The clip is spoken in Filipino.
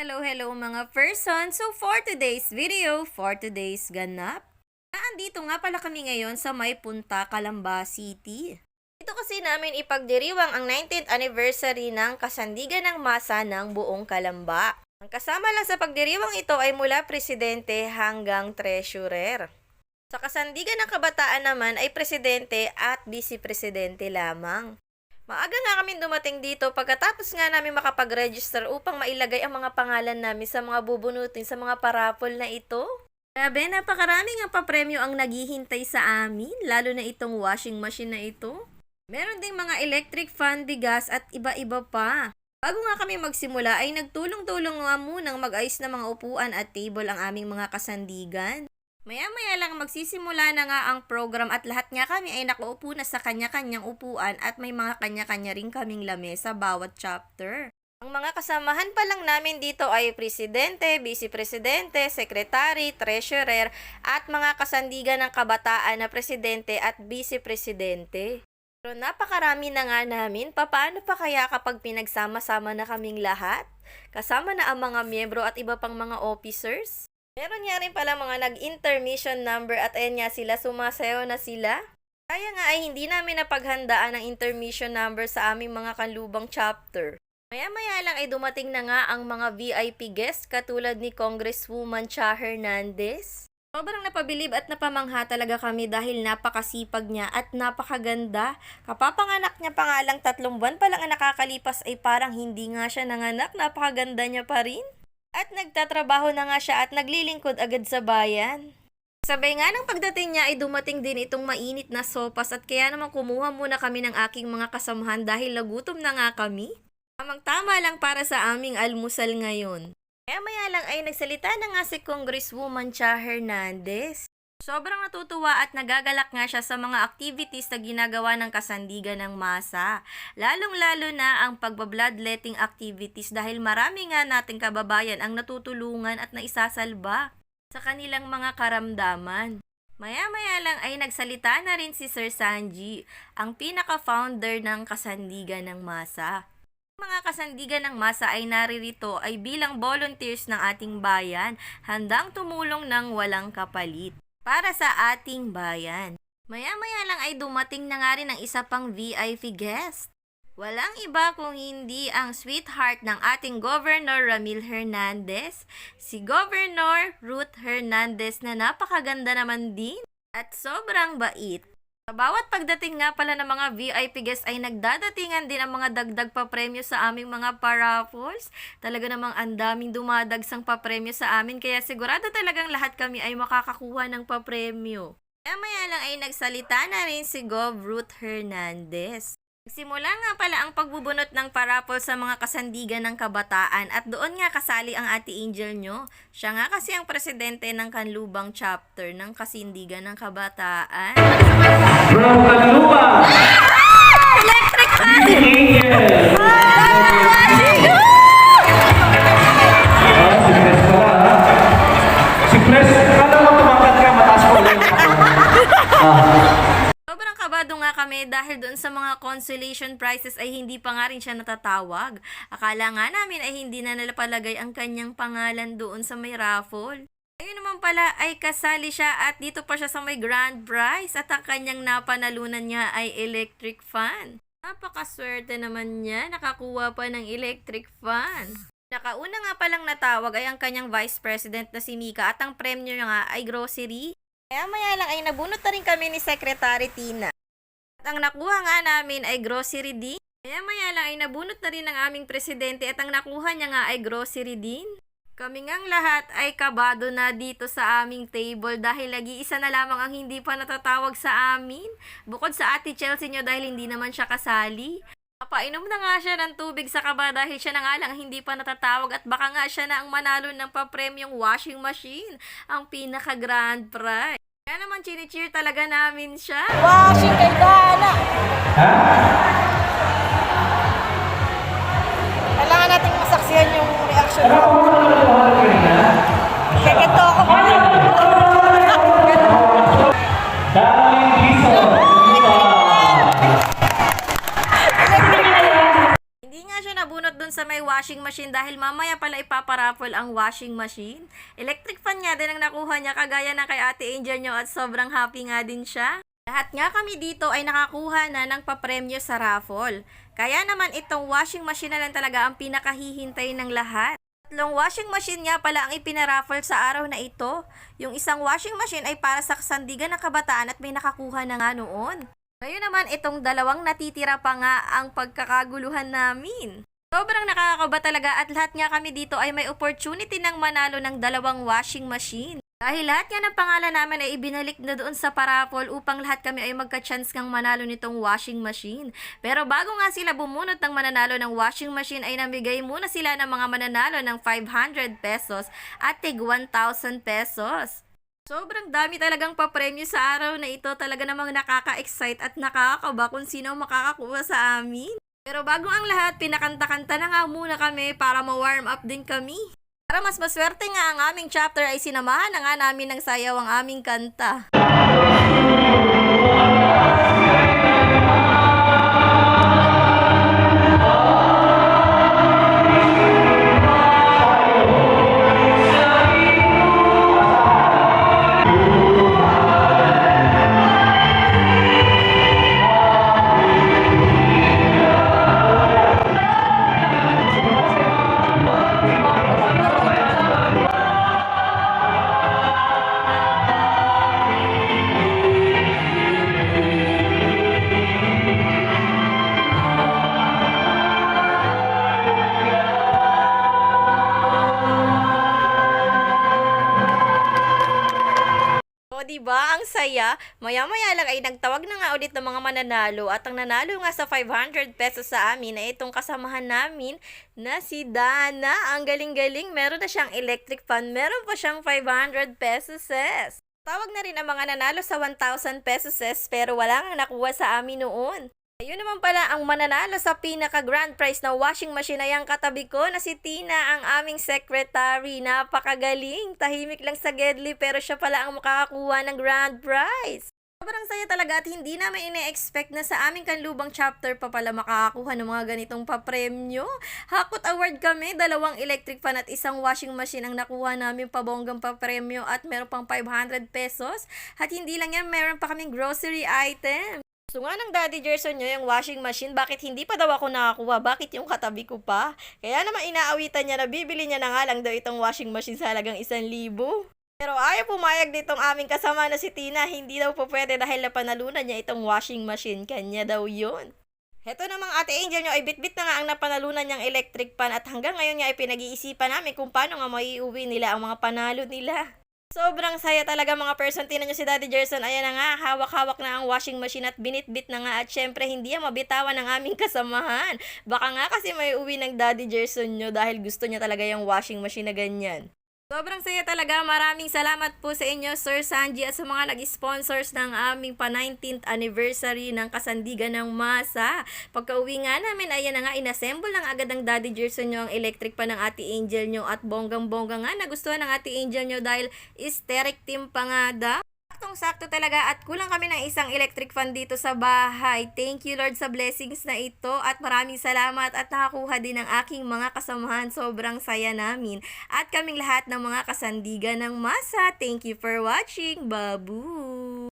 Hello mga person! So for today's video, for today's ganap, andito nga pala kami ngayon sa May Punta, Calamba City. Ito kasi namin ipagdiriwang ang 19th anniversary ng kasandigan ng masa ng buong Calamba. Ang kasama lang sa pagdiriwang ito ay mula presidente hanggang treasurer. Sa kasandigan ng kabataan naman ay presidente at vice-presidente lamang. Maaga nga kami dumating dito pagkatapos nga namin makapag-register upang mailagay ang mga pangalan namin sa mga bubunutin sa mga parapol na ito. Grabe, napakarami nga papremyo ang naghihintay sa amin, lalo na itong washing machine na ito. Meron ding mga electric fan, bigas at iba-iba pa. Bago nga kami magsimula ay nagtulong-tulong nga munang mag-ayos ng mga upuan at table ang aming mga kasandigan. Maya-maya lang magsisimula na nga ang program at lahat nga kami ay nakaupo na sa kanya-kanyang upuan at may mga kanya-kanya rin kaming lamesa bawat chapter. Ang mga kasamahan pa lang namin dito ay presidente, vice-presidente, secretary, treasurer at mga kasandigan ng kabataan na presidente at vice-presidente. Pero napakarami na nga namin, paano pa kaya kapag pinagsama-sama na kaming lahat? Kasama na ang mga miyembro at iba pang mga officers? Meron nga rin pala mga nag-intermission number at ayan nga sila, sumasayaw na sila. Kaya nga ay hindi namin napaghandaan ang intermission number sa aming mga kanlubang chapter. Maya-maya lang ay dumating na nga ang mga VIP guests katulad ni Congresswoman Cha Hernandez. Sobrang napabilib at napamangha talaga kami dahil napakasipag niya at napakaganda. Kapapanganak niya pa nga lang 3 buwan pa lang ang nakakalipas ay parang hindi nga siya nanganak, napakaganda niya pa rin. At nagtatrabaho na nga siya at naglilingkod agad sa bayan. Sabay nga ng pagdating niya ay dumating din itong mainit na sopas at kaya naman kumuha muna kami ng aking mga kasamahan dahil nagutom na nga kami. Tamang-tama lang para sa aming almusal ngayon. Maya lang ay nagsalita na nga si Congresswoman Cha Hernandez. Sobrang natutuwa at nagagalak nga siya sa mga activities na ginagawa ng kasandigan ng masa. Lalong-lalo na ang pagbabloodletting activities dahil marami nga nating kababayan ang natutulungan at naisasalba sa kanilang mga karamdaman. Maya-maya lang ay nagsalita na rin si Sir Sanji, ang pinaka-founder ng kasandigan ng masa. Mga kasandigan ng masa ay naririto ay bilang volunteers ng ating bayan, handang tumulong ng walang kapalit para sa ating bayan. Maya-maya lang ay dumating na nga rin ang isa pang VIP guest. Walang iba kung hindi ang sweetheart ng ating Governor Ramil Hernandez, si Governor Ruth Hernandez na napakaganda naman din at sobrang bait. Sa bawat pagdating nga pala ng mga VIP guests ay nagdadatingan din ang mga dagdag papremyo sa aming mga paraffles. Talaga namang ang daming dumadagsang papremyo sa amin kaya sigurado talagang lahat kami ay makakakuha ng papremyo. Maya lang ay nagsalita na rin si Gov. Ruth Hernandez. Nagsimula nga pala ang pagbubunot ng parapol sa mga kasandigan ng kabataan at doon nga kasali ang Ate Angel nyo. Siya nga kasi ang presidente ng Kanlubang chapter ng kasindigan ng kabataan. From Kanlubang! Electric fan! Angel! Si Pres, kala mo tumakat ka, mataas mo ulit. Sobrang kabado nga kami dahil doon sa mga consolation prizes ay hindi pa nga rin siya natatawag. Akala nga namin ay hindi na nalapalagay ang kanyang pangalan doon sa may raffle. Ayun naman pala ay kasali siya at dito pa siya sa may grand prize at ang kanyang napanalunan niya ay electric fan. Napakaswerte naman niya, nakakuha pa ng electric fan. Nakauna nga palang natawag ay ang kanyang vice president na si Mika at ang premyo niya nga ay grocery. Maya lang ay nabunot na rin kami ni Secretary Tina. At ang nakuha nga namin ay grocery din. Maya lang ay nabunot na rin ng aming presidente at ang nakuha niya nga ay grocery din. Kami ngang lahat ay kabado na dito sa aming table dahil nag-iisa na lamang ang hindi pa natatawag sa amin. Bukod sa Ate Chelsea nyo dahil hindi naman siya kasali. Napainom na nga siya ng tubig sa kaba dahil siya na nga lang hindi pa natatawag at baka nga siya na ang manalo ng papremyong washing machine, ang pinaka-grand prize. Kaya naman chini-cheer talaga namin siya. Washing kay Dana! Ha? Kailangan nating masaksihan yung reaction Ano mo. ako mo naman yung mga kanina? Kaya ganito ako. Darling Diesel! Hindi nga siya nabunot dun sa may washing machine dahil mamaya pala ipaparaffle ang washing machine. Electric fan nga din ang nakuha niya kagaya ng kay Ate Angel nyo at sobrang happy nga din siya. Lahat nga kami dito ay nakakuha na ng papremyo sa raffle. Kaya naman itong washing machine na lang talaga ang pinakahihintay ng lahat. Tatlong washing machine nga pala ang ipinaraffle sa araw na ito. Yung isang washing machine ay para sa kasandigan ng kabataan at may nakakuha na nga noon. Ngayon naman itong dalawang natitira pa nga ang pagkakaguluhan namin. Sobrang nakakaba talaga at lahat nga kami dito ay may opportunity ng manalo ng dalawang washing machine. Dahil lahat nga ng pangalan namin ay ibinalik na doon sa paraffle upang lahat kami ay magka-chance kang manalo nitong washing machine. Pero bago nga sila bumunot ng mananalo ng washing machine ay namigay muna sila ng mga mananalo ng 500 pesos at tig 1,000 pesos. Sobrang dami talagang papremyo sa araw na ito. Talaga namang nakaka-excite at nakakakaba kung sino makakakuha sa amin. Pero bago ang lahat, pinakanta-kanta na nga muna kami para ma-warm up din kami. Para mas maswerte nga ang aming chapter ay sinamahan na nga namin ng sayaw ang aming kanta. O, diba? Ang saya. Maya-maya lang ay nagtawag na nga ulit ng mga mananalo at ang nanalo nga sa 500 pesos sa amin ay itong kasamahan namin na si Dana. Ang galing-galing. Meron na siyang electric fan. Meron pa siyang 500 pesos. Tawag na rin ang mga nanalo sa 1,000 pesos pero wala nga nakuha sa amin noon. Ayun naman pala ang mananalo sa pinaka-grand prize na washing machine ay ang katabi ko na si Tina, ang aming secretary. Napakagaling. Tahimik lang sa Gedli pero siya pala ang makakakuha ng grand prize. Sobrang saya talaga at hindi namin ine-expect na sa aming kanlubang chapter pa pala makakakuha ng mga ganitong papremyo. Hakot award kami, 2 electric fan at 1 washing machine ang nakuha namin pabonggang papremyo at meron pang 500 pesos. At hindi lang yan, meron pa kaming grocery item. So nga ng Daddy Gerson nyo yung washing machine, bakit hindi pa daw ako nakakuha? Bakit yung katabi ko pa? Kaya naman inaawitan niya na bibili niya na nga lang daw itong washing machine sa halagang 1,000. Pero ayaw pumayag nitong aming kasama na si Tina, hindi daw po pwede dahil napanalunan niya itong washing machine, kanya daw yun. Heto namang Ate Angel nyo ay bitbit na nga ang napanalunan niyang electric pan at hanggang ngayon nga ay pinag-iisipan namin kung paano nga maiuwi nila ang mga panalo nila. Sobrang saya talaga mga person. Tingnan nyo si Daddy Gerson. Ayan na nga, hawak-hawak na ang washing machine at binit-bit na nga. At syempre, hindi yan mabitawan ng aming kasamahan. Baka nga kasi may uwi ng Daddy Gerson nyo dahil gusto niya talaga yung washing machine na ganyan. Sobrang saya talaga. Maraming salamat po sa inyo, Sir Sanji, at sa mga nag-sponsors ng aming pa-19th anniversary ng Kasandigan ng Masa. Pagka-uwi nga namin, ayan na nga, inassemble lang agad ng Daddy Gerson nyo ang electric pa ng Ate Angel nyo at bonggang-bongga nga nagustuhan ng Ate Angel nyo dahil aesthetic team pa nga daw. Saktong-sakto talaga at kulang kami ng 1 electric fan dito sa bahay. Thank you Lord sa blessings na ito at maraming salamat at nakakuha din ng aking mga kasamahan. Sobrang saya namin at kaming lahat ng mga kasandigan ng Masa. Thank you for watching. Babu!